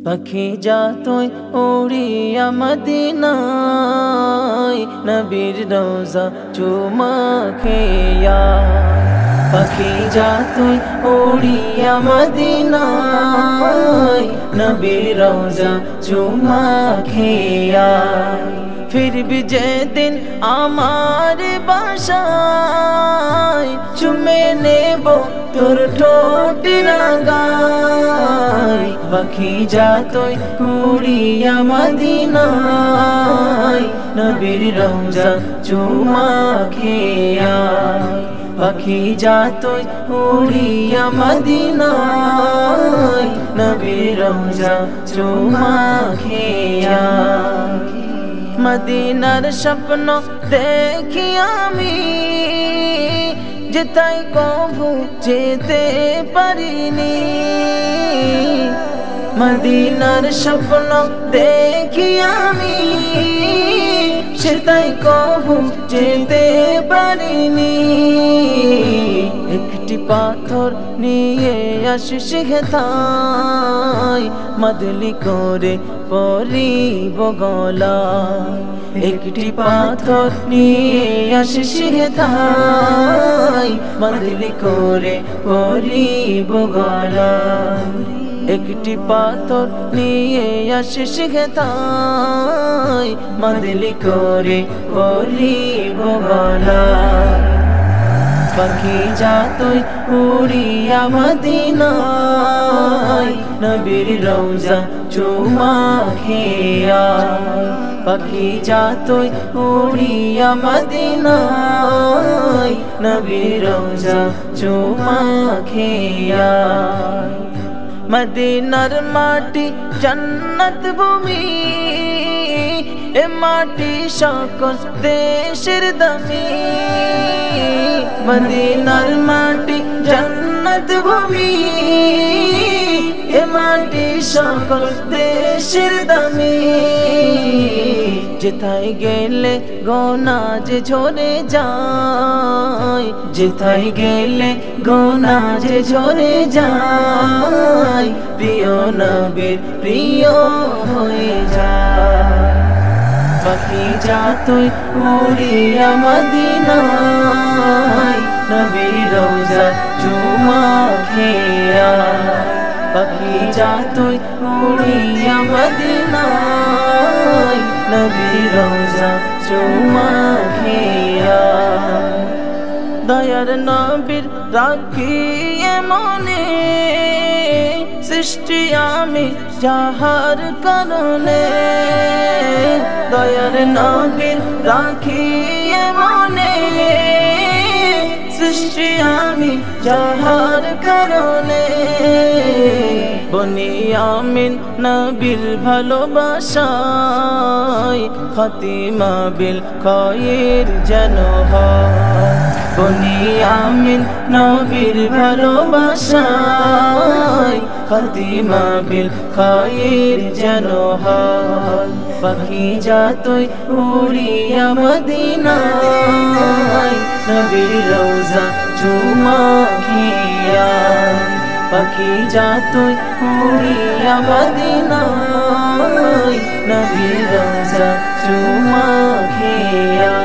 পাখি যা তুই উড়িয়া মদিনায় নবীর রওজা চুমা খেয়া পাখি যা তুই উড়িয়া মদিনায় নবীর রওজা চুমা খেয়া ফিরবি যেদিন আমার বাসায় চুমে নেব তোর ঠোঁট লাগায় পাখি যা তুই উড়িয়া মদিনায় নবীর রওজা চুমা খেয়া পাখি যা তুই উড়িয়া মদিনায় নবীর রওজা চুমা খেয়া মদিনার স্বপ্ন দেখি আমি যেতাই কভু যেতে পারিনি মদিনার স্বপ্ন দেখি আমি সেটাই কভু যেতে পারিনি একটি পাথর নিয়ে আসিস হেথায় মাদলি করে পরিব গলায় একটি পাথর নিয়ে আসিস হেথায় মাদলি করে পরিব গলায় একটি পাথর নিয়ে আসিস হেথায় মাদলি করে পরিব গলায় পাখি যা তুই উড়িয়া মদিনায় নবীর রওজা চুমা খেয়া পাখি যা তুই উড়িয়া মদিনায় নবীর রওজা চুমা খেয়া মদিনার মাটি জান্নাত ভূমি এ মাটি সকল দেশের দামি মদিনার মাটি জান্নাত ভূমি এ মাটি সকল দেশের দামি যেথায় গেলে গোনা যে ঝরে যায় যেথায় গেলে গোনা যে ঝরে যায় প্রিয় নবীর প্রিয় হয়ে যায় পাখি যা তুই উড়িয়া মদিনায় নবীর রওজা চুমা খেয়া পাখি যা তুই উড়িয়া মদিনায় নবীর রওজা চুমা খেয়া দয়ার নবীর রাখিয়ে মনে সৃষ্টি আমি যাহার কারণে দয়ার নবীর রাখিয়ে মনে সৃষ্টি আমি যাহার কারণে বনি আমিন নবীর ভালোবাসায় খাতিমা বিল খায়ের যেন হয় বনি আমিন নবীর ভালোবাসায় খাতিমা বিল খায়ের যেন হয় পাখি যা তুই উড়িয়া মদিনায় নবীর রওজা চুমা খেয়া পাখি যা তুই উড়িয়া মদিনায় নবীর রওজা চুমা খেয়া